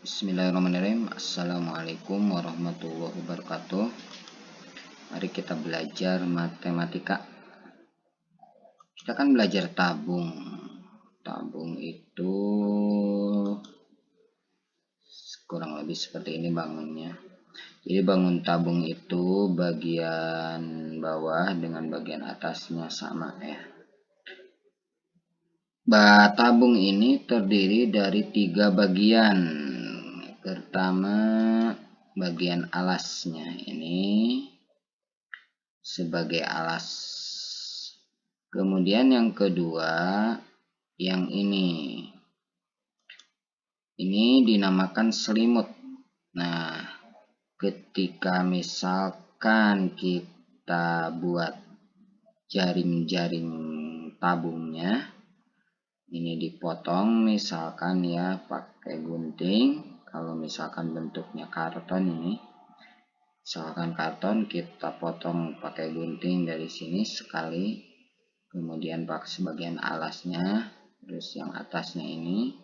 Bismillahirrahmanirrahim. Assalamualaikum warahmatullahi wabarakatuh. Mari kita belajar matematika. Kita kan belajar tabung. Tabung itu kurang lebih seperti ini bangunnya. Jadi bangun tabung itu bagian bawah dengan bagian atasnya sama ya. Tabung ini terdiri dari 3 bagian. Pertama, bagian alasnya ini sebagai alas. Kemudian yang kedua, yang ini dinamakan selimut. Nah, ketika misalkan kita buat jaring-jaring tabungnya, ini dipotong misalkan ya pakai gunting. Kalau misalkan bentuknya karton ini, misalkan karton, kita potong pakai gunting dari sini sekali, kemudian pakai sebagian alasnya, terus yang atasnya ini,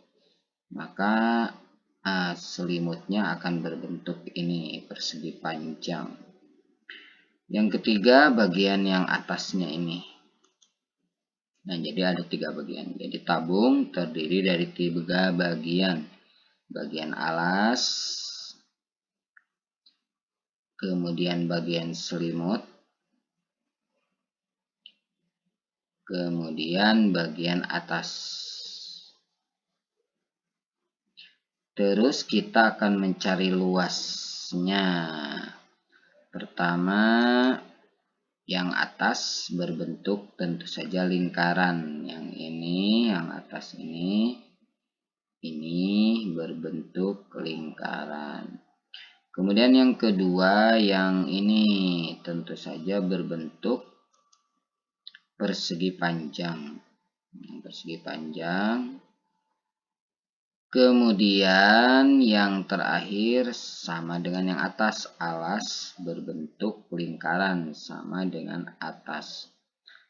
maka selimutnya akan berbentuk ini, persegi panjang. Yang ketiga, bagian yang atasnya ini. Nah, jadi ada 3 bagian. Jadi tabung terdiri dari 3 bagian. Bagian alas, kemudian bagian selimut, kemudian bagian atas. Terus kita akan mencari luasnya. Pertama, yang atas berbentuk tentu saja lingkaran. Yang ini, yang atas ini berbentuk lingkaran. Kemudian yang kedua, yang ini tentu saja berbentuk persegi panjang. Persegi panjang. Kemudian yang terakhir sama dengan yang atas, alas berbentuk lingkaran sama dengan atas.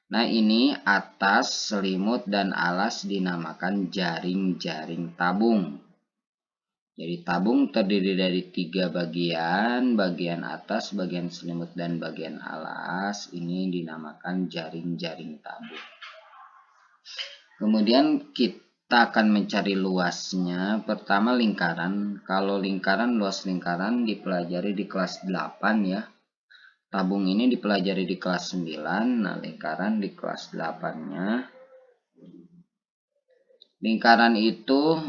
Nah, ini atas, selimut, dan alas dinamakan jaring-jaring tabung. Jadi tabung terdiri dari 3 bagian, bagian atas, bagian selimut, dan bagian alas. Ini dinamakan jaring-jaring tabung. Kemudian kita akan mencari luasnya. Pertama lingkaran. Kalau lingkaran, luas lingkaran dipelajari di kelas 8 ya. Tabung ini dipelajari di kelas 9. Nah, lingkaran di kelas 8-nya. Lingkaran itu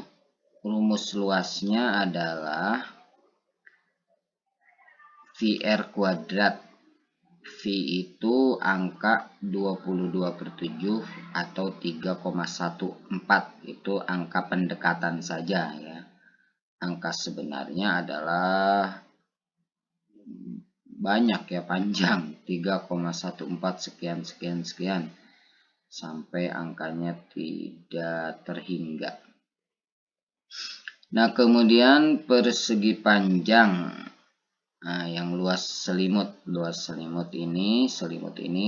rumus luasnya adalah VR kuadrat. V itu angka 22/7 atau 3,14. Itu angka pendekatan saja ya. Angka sebenarnya adalah banyak ya, panjang, 3,14 sekian sekian sekian sampai angkanya tidak terhingga. Nah, kemudian persegi panjang. Nah, yang luas selimut ini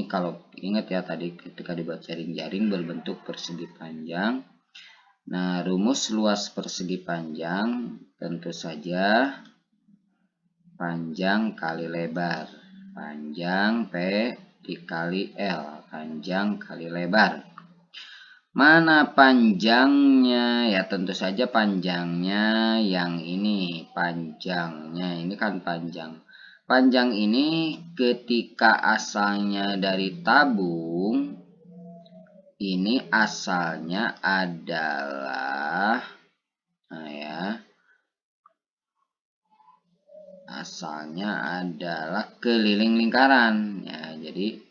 kalau ingat ya tadi ketika dibuat jaring-jaring berbentuk persegi panjang. Nah, rumus luas persegi panjang tentu saja panjang kali lebar. Panjang P dikali L, panjang kali lebar. Mana panjangnya? Ya tentu saja panjangnya yang ini. Panjangnya ini kan panjang. Panjang ini ketika asalnya dari tabung, ini asalnya adalah, nah ya, asalnya adalah keliling lingkaran. Ya, jadi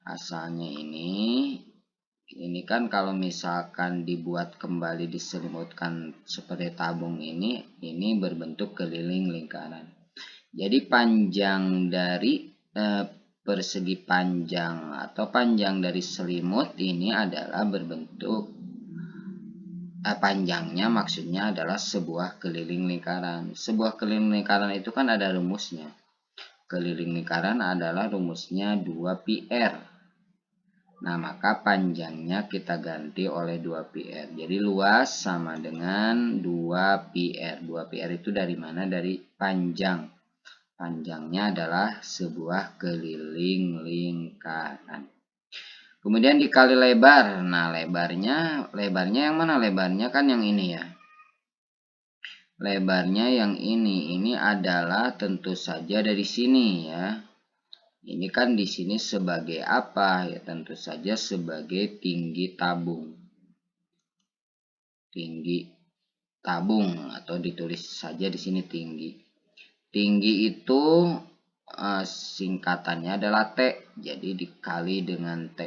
asalnya ini kan kalau misalkan dibuat kembali diselimutkan seperti tabung ini berbentuk keliling lingkaran. Jadi panjang dari persegi panjang atau panjang dari selimut ini adalah berbentuk panjangnya maksudnya adalah sebuah keliling lingkaran. Sebuah keliling lingkaran itu kan ada rumusnya. Keliling lingkaran adalah rumusnya 2πr. Nah, maka panjangnya kita ganti oleh 2πr. Jadi luas sama dengan 2πr. 2πr itu dari mana? Dari panjang. Panjangnya adalah sebuah keliling lingkaran. Kemudian dikali lebar. Nah, lebarnya yang mana? Lebarnya kan yang ini ya. Lebarnya yang ini adalah tentu saja dari sini ya. Ini kan di sini sebagai apa? Ya tentu saja sebagai tinggi tabung. Tinggi tabung atau ditulis saja di sini tinggi. Tinggi itu singkatannya adalah T. Jadi dikali dengan T.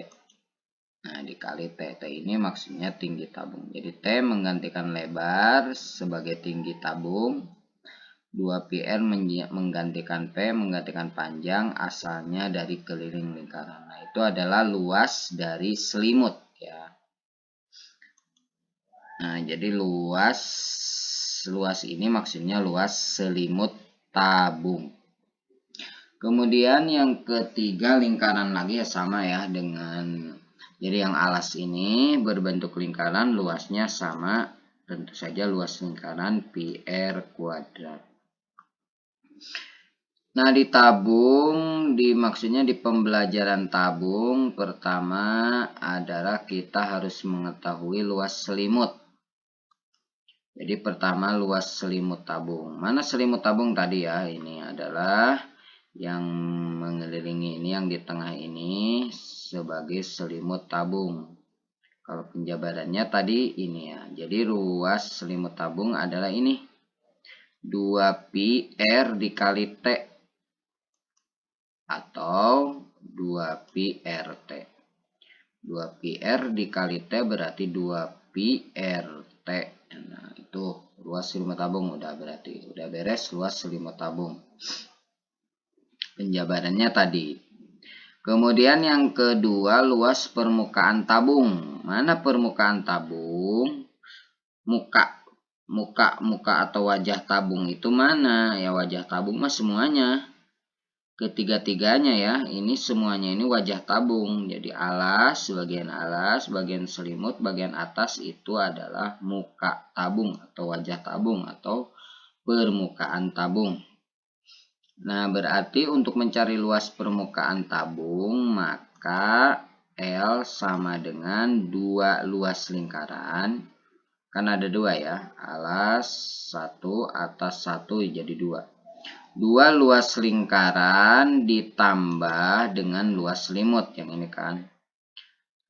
Nah, dikali T. T ini maksudnya tinggi tabung. Jadi T menggantikan lebar sebagai tinggi tabung. 2πr menggantikan P, menggantikan panjang, asalnya dari keliling lingkaran. Nah, itu adalah luas dari selimut ya. Nah, jadi luas ini maksudnya luas selimut tabung. Kemudian yang ketiga lingkaran lagi ya sama ya dengan, jadi yang alas ini berbentuk lingkaran, luasnya sama, tentu saja luas lingkaran πr kuadrat. Nah, di tabung, maksudnya di pembelajaran tabung, pertama adalah kita harus mengetahui luas selimut. Jadi pertama luas selimut tabung. Mana selimut tabung tadi ya? Ini adalah yang mengelilingi ini, yang di tengah ini sebagai selimut tabung. Kalau penjabarannya tadi ini ya. Jadi luas selimut tabung adalah ini. 2πr dikali T. Atau 2πrt. 2πr dikali T berarti 2πrt. Nah, itu luas selimut tabung udah beres luas selimut tabung. Penjabarannya tadi. Kemudian yang kedua luas permukaan tabung. Mana permukaan tabung? Muka atau wajah tabung itu mana? Ya wajah tabung mah semuanya. Ketiga-tiganya ya, ini semuanya ini wajah tabung. Jadi alas, bagian selimut, bagian atas itu adalah muka tabung atau wajah tabung atau permukaan tabung. Nah, berarti untuk mencari luas permukaan tabung, maka L sama dengan 2 luas lingkaran. Kan ada 2 ya, alas 1, atas 1 jadi 2. 2 luas lingkaran ditambah dengan luas selimut yang ini kan.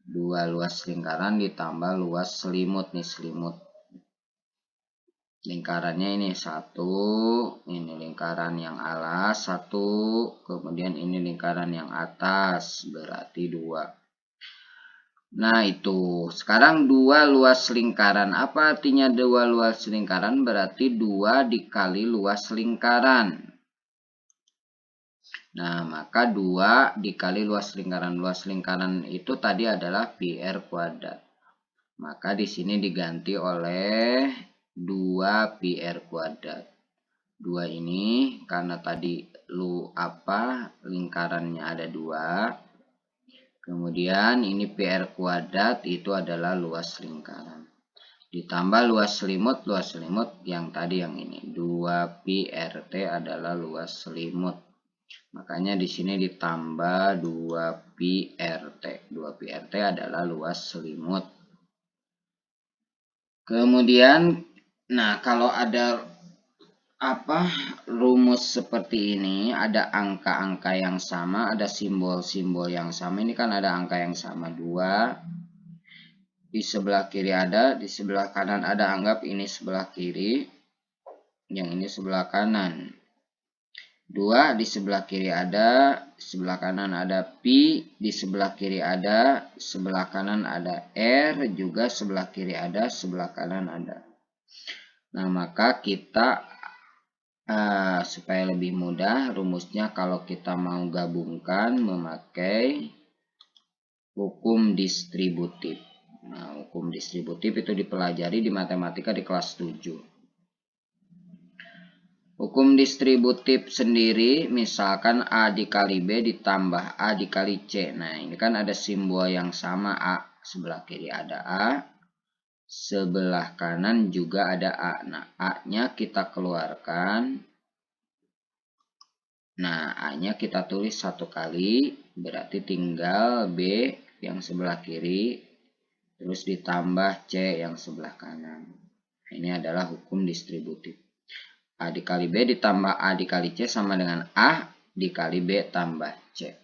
2 luas lingkaran ditambah luas selimut nih, selimut. Lingkarannya ini 1, ini lingkaran yang alas 1, kemudian ini lingkaran yang atas berarti 2. Nah, itu. Sekarang 2 luas lingkaran. Apa artinya 2 luas lingkaran? Berarti 2 dikali luas lingkaran. Nah, maka 2 dikali luas lingkaran. Luas lingkaran itu tadi adalah πr kuadrat. Maka di sini diganti oleh 2πr kuadrat. 2 ini karena tadi lingkarannya ada 2. Kemudian ini πr kuadrat itu adalah luas lingkaran. Ditambah luas selimut yang tadi yang ini. 2πrt adalah luas selimut. Makanya di sini ditambah 2πrt. 2πrt adalah luas selimut. Kemudian, nah kalau ada rumus seperti ini, ada angka-angka yang sama, ada simbol-simbol yang sama. Ini kan ada angka yang sama 2. Di sebelah kiri ada, di sebelah kanan ada, anggap ini sebelah kiri, yang ini sebelah kanan. 2 di sebelah kiri ada, sebelah kanan ada pi, di sebelah kiri ada, sebelah kanan ada r, juga sebelah kiri ada, sebelah kanan ada. Nah, maka kita supaya lebih mudah rumusnya kalau kita mau gabungkan memakai hukum distributif. Nah, hukum distributif itu dipelajari di matematika di kelas 7. Hukum distributif sendiri, misalkan A dikali B ditambah A dikali C. Nah, ini kan ada simbol yang sama A. Sebelah kiri ada A, sebelah kanan juga ada A. Nah, A-nya kita keluarkan. Nah, A-nya kita tulis satu kali, berarti tinggal B yang sebelah kiri, terus ditambah C yang sebelah kanan. Ini adalah hukum distributif. A dikali B ditambah A dikali C sama dengan A dikali B tambah C.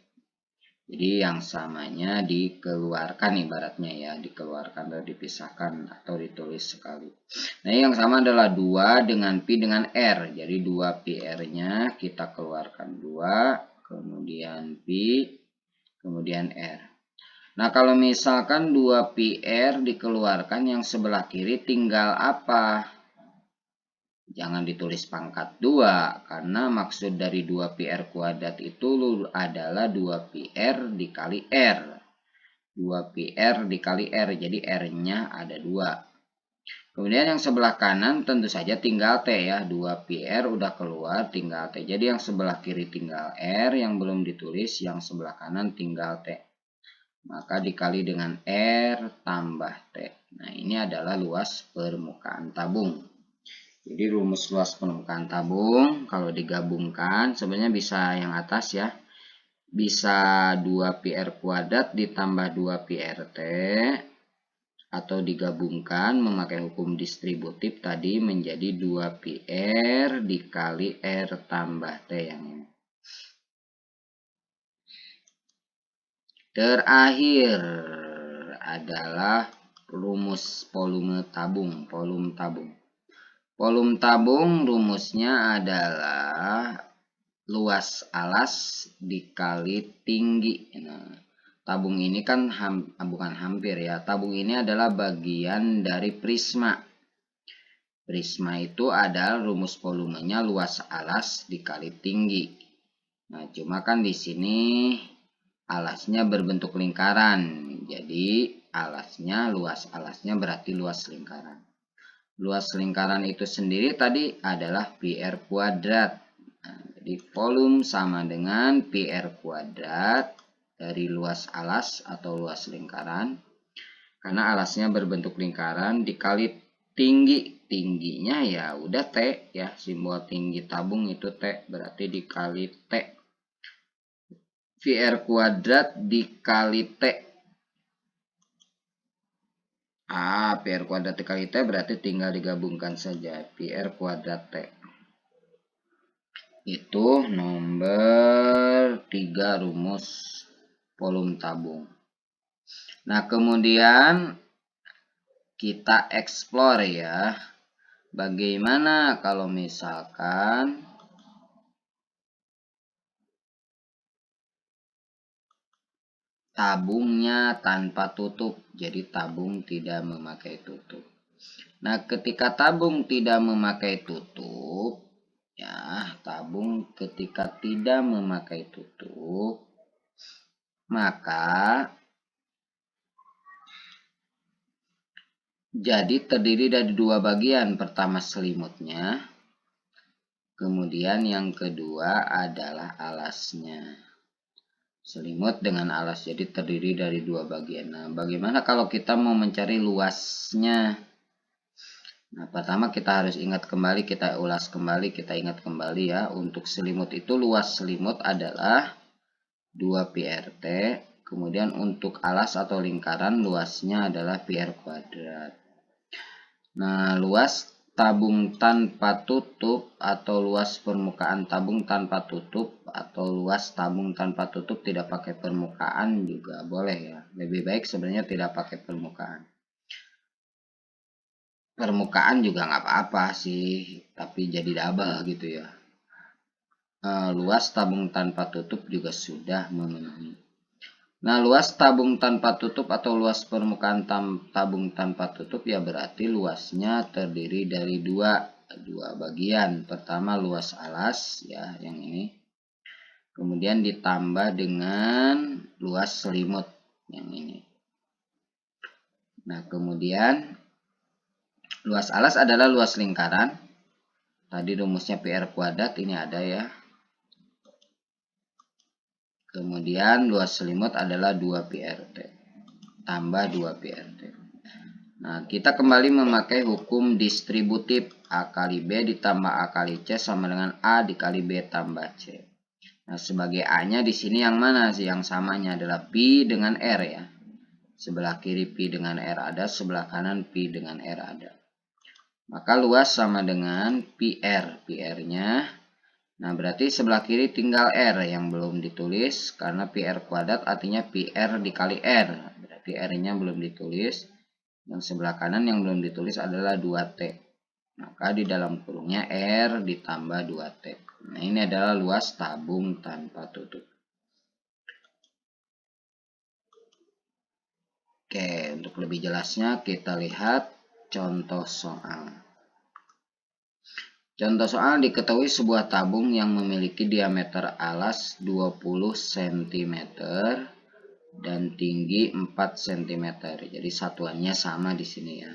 Jadi yang samanya dikeluarkan ibaratnya ya, dikeluarkan atau dipisahkan atau ditulis sekali. Nah, yang sama adalah 2 dengan pi dengan R. Jadi 2 pi R-nya kita keluarkan 2, kemudian pi, kemudian R. Nah, kalau misalkan 2 pi R dikeluarkan, yang sebelah kiri tinggal apa? Jangan ditulis pangkat 2, karena maksud dari 2πr kuadrat itu adalah 2πr dikali R. 2πr dikali R, jadi R-nya ada 2. Kemudian yang sebelah kanan tentu saja tinggal T ya, 2πr udah keluar, tinggal T. Jadi yang sebelah kiri tinggal R, yang belum ditulis, yang sebelah kanan tinggal T. Maka dikali dengan R tambah T. Nah, ini adalah luas permukaan tabung. Jadi rumus luas permukaan tabung kalau digabungkan sebenarnya bisa yang atas ya. Bisa 2πr kuadrat ditambah 2πrt, atau digabungkan memakai hukum distributif tadi menjadi 2πr dikali R tambah T yang ini. Terakhir adalah rumus volume tabung, volume tabung. Volume tabung rumusnya adalah luas alas dikali tinggi. Nah, tabung ini kan bukan hampir ya. Tabung ini adalah bagian dari prisma. Prisma itu adalah rumus volumenya luas alas dikali tinggi. Nah, cuma kan di sini alasnya berbentuk lingkaran. Jadi luas alasnya berarti luas lingkaran. Luas lingkaran itu sendiri tadi adalah πr kuadrat. Nah, jadi volume sama dengan πr kuadrat dari luas alas atau luas lingkaran. Karena alasnya berbentuk lingkaran dikali tinggi. Tingginya ya udah T ya, simbol tinggi tabung itu T, berarti dikali T. πr kuadrat dikali T. PR kuadrat dikali T berarti tinggal digabungkan saja. PR kuadrat T. Itu nomor 3 rumus volume tabung. Nah, kemudian kita explore ya. Bagaimana kalau misalkan tabungnya tanpa tutup, jadi tabung tidak memakai tutup. Nah, ketika tabung tidak memakai tutup, ya, tabung ketika tidak memakai tutup, maka jadi terdiri dari 2 bagian. Pertama selimutnya, kemudian yang kedua adalah alasnya. Selimut dengan alas, jadi terdiri dari 2 bagian. Nah, bagaimana kalau kita mau mencari luasnya? Nah, pertama kita harus ingat kembali, kita ulas kembali, kita ingat kembali ya. Untuk selimut itu luas selimut adalah 2πrt. Kemudian untuk alas atau lingkaran luasnya adalah πr kuadrat. Nah, luas tabung tanpa tutup atau luas permukaan tabung tanpa tutup atau luas tabung tanpa tutup tidak pakai permukaan juga boleh ya. Lebih baik sebenarnya tidak pakai permukaan. Permukaan juga nggak apa-apa sih, tapi jadi double gitu ya. Luas tabung tanpa tutup juga sudah memenuhi. Nah, luas tabung tanpa tutup atau luas permukaan tabung tanpa tutup ya berarti luasnya terdiri dari dua bagian. Pertama luas alas ya yang ini. Kemudian ditambah dengan luas selimut yang ini. Nah, kemudian luas alas adalah luas lingkaran. Tadi rumusnya PR kuadrat ini ada ya. Kemudian luas selimut adalah 2 PRT tambah 2 PRT. Nah, kita kembali memakai hukum distributif. A kali B ditambah A kali C sama dengan A dikali B tambah C. Nah, sebagai A-nya di sini yang mana sih? Yang samanya adalah Pi dengan R ya. Sebelah kiri Pi dengan R ada, sebelah kanan Pi dengan R ada. Maka luas sama dengan PR. PR-nya, nah berarti sebelah kiri tinggal R yang belum ditulis. Karena PR kuadrat artinya PR dikali R. Berarti R-nya belum ditulis. Yang sebelah kanan yang belum ditulis adalah 2T. Maka di dalam kurungnya R ditambah 2T. Nah ini adalah luas tabung tanpa tutup. Oke, untuk lebih jelasnya kita lihat contoh soal. Contoh soal, diketahui sebuah tabung yang memiliki diameter alas 20 cm dan tinggi 4 cm. Jadi satuannya sama di sini ya.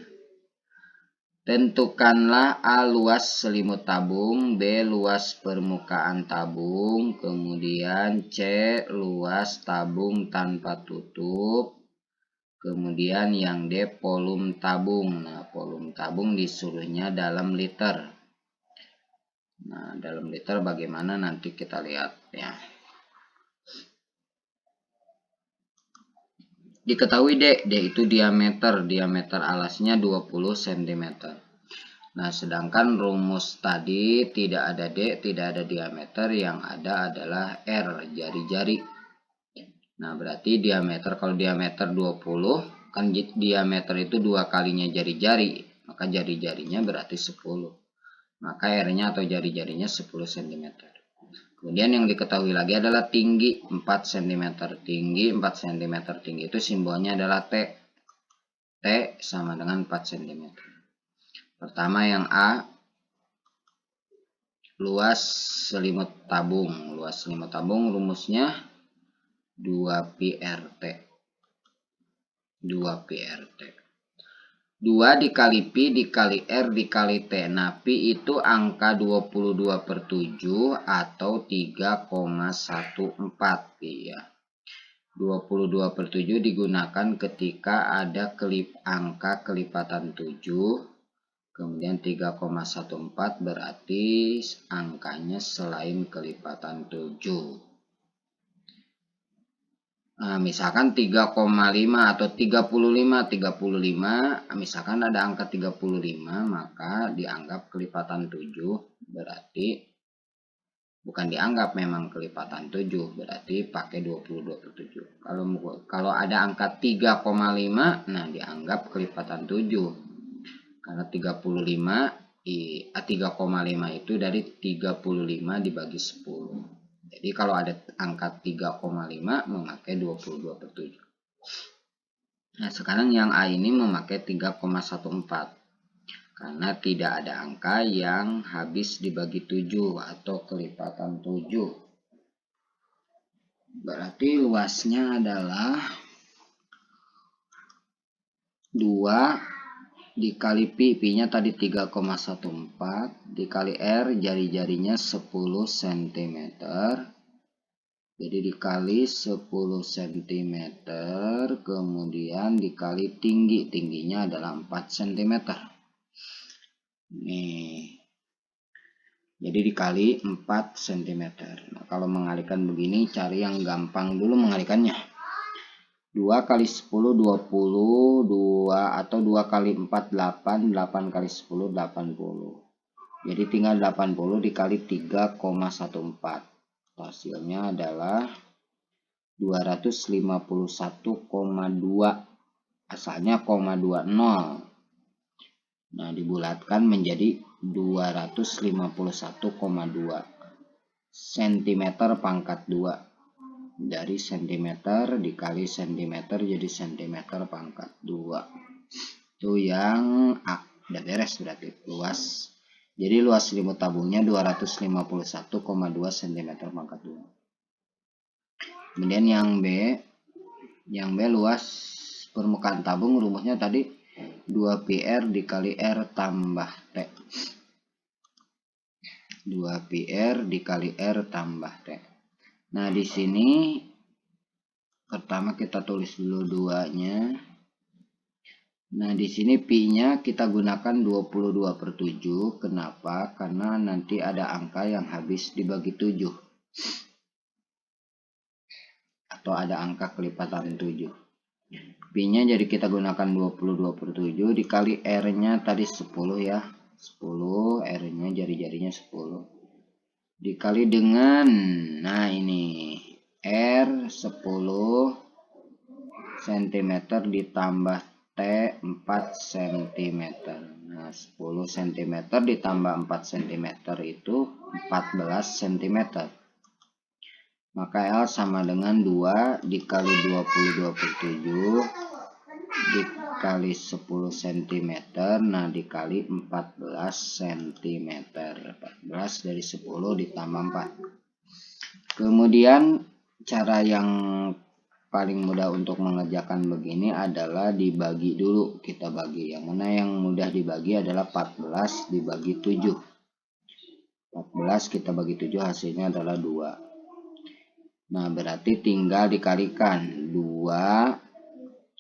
Tentukanlah A luas selimut tabung, B luas permukaan tabung, kemudian C luas tabung tanpa tutup, kemudian yang D volume tabung. Nah, volume tabung disuruhnya dalam liter. Nah, dalam liter bagaimana nanti kita lihat ya. Diketahui D itu diameter alasnya 20 cm. Nah, sedangkan rumus tadi tidak ada D, tidak ada diameter, yang ada adalah R, jari-jari. Nah, berarti diameter, kalau diameter 20, kan diameter itu 2 kalinya jari-jari, maka jari-jarinya berarti 10. Maka R-nya atau jari-jarinya 10 cm. Kemudian yang diketahui lagi adalah tinggi 4 cm. Tinggi 4 cm, tinggi itu simbolnya adalah T. T sama dengan 4 cm. Pertama yang A, luas selimut tabung. Luas selimut tabung rumusnya 2 PRT. 2 PRT. 2 dikali Pi dikali R dikali T. Nah, Pi itu angka 22/7 atau 3,14 Pi ya. 22/7 digunakan ketika ada angka kelipatan 7. Kemudian 3,14 berarti angkanya selain kelipatan 7. Nah, misalkan 3,5 atau 35, misalkan ada angka 35, maka dianggap kelipatan 7, berarti bukan dianggap, memang kelipatan 7, berarti pakai 22/7. Kalau ada angka 3,5, nah dianggap kelipatan 7. Karena 3,5 itu dari 35 dibagi 10. Jadi kalau ada angka 3,5 memakai 22/7. Nah, sekarang yang A ini memakai 3,14. Karena tidak ada angka yang habis dibagi 7 atau kelipatan 7. Berarti luasnya adalah 2 dikali Pi, Pi-nya tadi 3,14, dikali R, jari-jarinya 10 cm. Jadi dikali 10 cm, kemudian dikali tinggi, tingginya adalah 4 cm. Nih. Jadi dikali 4 cm. Nah, kalau mengalikan begini, cari yang gampang dulu mengalikannya. 2 kali 10, 20, 2 atau 2 kali 4, 8, 8 kali 10, 80. Jadi tinggal 80 dikali 3,14. Hasilnya adalah 251,2. Asalnya 0,20. Nah, dibulatkan menjadi 251,2 cm pangkat 2. Dari cm dikali cm jadi cm pangkat 2. Itu yang A. Udah beres berarti luas. Jadi luas selimut tabungnya 251,2 cm pangkat 2. Kemudian yang B luas permukaan tabung rumusnya tadi 2PR dikali R tambah T. 2 pi R dikali R tambah T. Nah, di sini pertama kita tulis dulu 2-nya. Nah, di sini pi-nya kita gunakan 22/7. Kenapa? Karena nanti ada angka yang habis dibagi 7. Atau ada angka kelipatan 7. Pi-nya jadi kita gunakan 22/7 dikali R-nya tadi 10 ya. 10, R-nya jari-jarinya 10. Dikali dengan, nah ini, R 10 cm ditambah T 4 cm. Nah, 10 cm ditambah 4 cm itu 14 cm. Maka L sama dengan 2 dikali 22/7 dikali 10 cm. Nah, dikali 14 cm. 14 dari 10 ditambah 4. Kemudian cara yang paling mudah untuk mengerjakan begini adalah dibagi dulu. Kita bagi. Yang mana yang mudah dibagi adalah 14 dibagi 7. 14 kita bagi 7 hasilnya adalah 2. Nah, berarti tinggal dikalikan. 2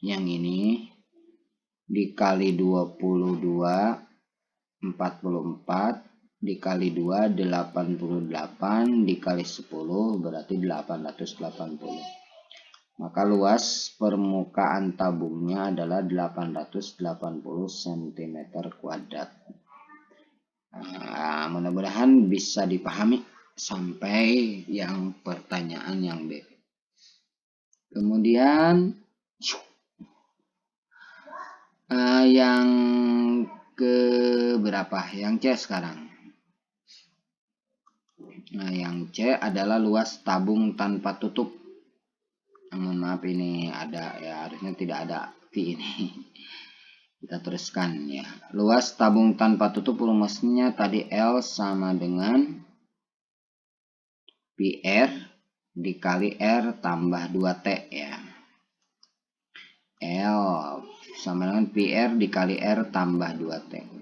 yang ini dikali 22, 44. Dikali 2, 88. Dikali 10 berarti 880. Maka luas permukaan tabungnya adalah 880 cm kuadrat. Nah, mudah-mudahan bisa dipahami sampai yang pertanyaan yang B. Kemudian yang ke berapa? Yang C sekarang. Nah, yang C adalah luas tabung tanpa tutup. Mohon maaf, ini ada ya, harusnya tidak ada pi ini. Kita teruskan ya. Luas tabung tanpa tutup rumusnya tadi L sama dengan pi R dikali R tambah 2T ya. L sama dengan pi R dikali R tambah 2T.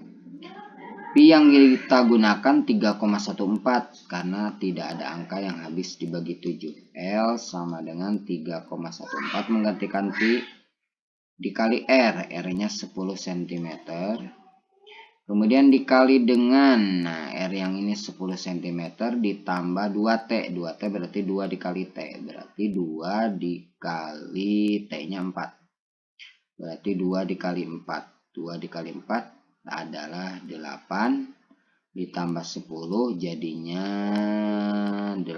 Pi yang kita gunakan 3,14 karena tidak ada angka yang habis dibagi 7. L sama dengan 3,14 menggantikan pi dikali R. R-nya 10 cm. Kemudian dikali dengan, nah R yang ini 10 cm ditambah 2T. 2T berarti 2 dikali T. Berarti 2 dikali T-nya 4. Berarti 2 dikali 4. 2 dikali 4 adalah 8 ditambah 10 jadinya 18.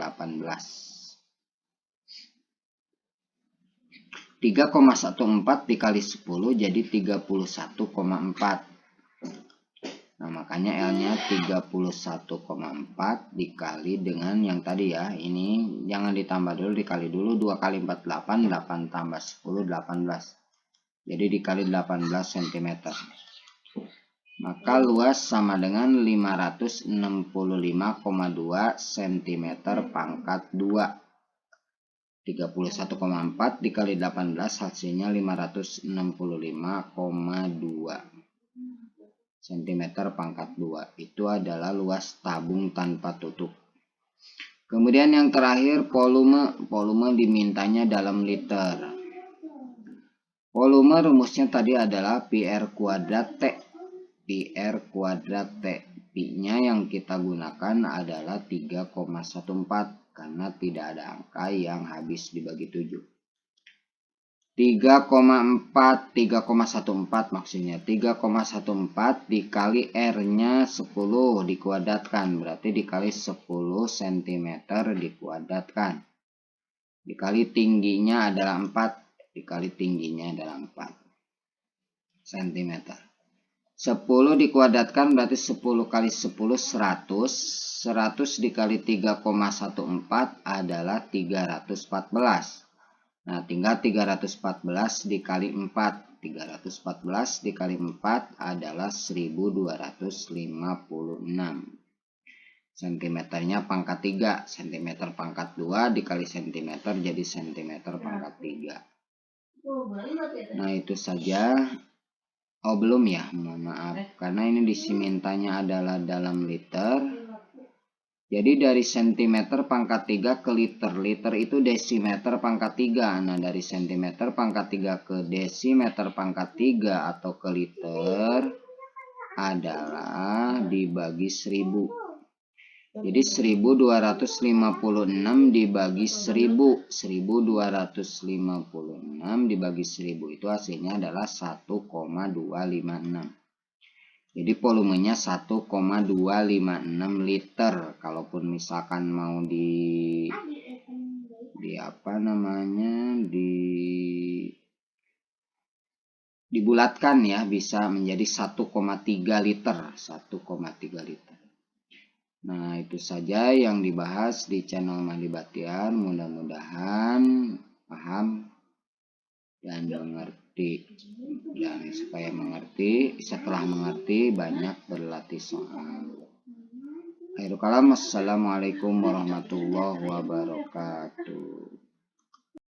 3,14 dikali 10 jadi 31,4. Nah, makanya L-nya 31,4 dikali dengan yang tadi ya. Ini jangan ditambah dulu, dikali dulu. 2 kali 4 8, 8 tambah 10 18. Jadi dikali 18 cm. Maka luas sama dengan 565,2 cm pangkat 2. 31,4 dikali 18 hasilnya 565,2 cm pangkat 2. Itu adalah luas tabung tanpa tutup. Kemudian yang terakhir volume. Volume dimintanya dalam liter. Volume rumusnya tadi adalah pi R kuadrat T. Pi R kuadrat T. Pi-nya yang kita gunakan adalah 3,14 karena tidak ada angka yang habis dibagi 7. 3,14 maksudnya. 3,14 dikali R-nya 10 dikuadratkan. Berarti dikali 10 cm dikuadratkan. Dikali tingginya adalah 4. Dikali tingginya adalah 4 cm. 10 dikuadratkan berarti 10 kali 10 100. 100 dikali 3,14 adalah 314. Nah, tinggal 314 dikali 4. 314 dikali 4 adalah 1256. Cm-nya pangkat 3. Cm pangkat 2 dikali cm jadi cm pangkat 3. Nah, itu saja. Oh, belum ya, mohon maaf. Karena ini disimintanya adalah dalam liter. Jadi dari sentimeter pangkat 3 ke liter. Liter itu desimeter pangkat 3. Nah, dari sentimeter pangkat 3 ke desimeter pangkat 3 atau ke liter adalah dibagi 1000. Jadi 1256 dibagi 1000. 1256 dibagi 1000 itu hasilnya adalah 1,256. Jadi volumenya 1,256 liter. Kalaupun misalkan mau dibulatkan ya, bisa menjadi 1,3 liter. 1,3 liter. Nah, itu saja yang dibahas di channel Mahdi Batiar. Mudah-mudahan paham dan mengerti. Dan supaya mengerti, setelah mengerti banyak berlatih soal. Akhirul kalam, assalamualaikum warahmatullahi wabarakatuh.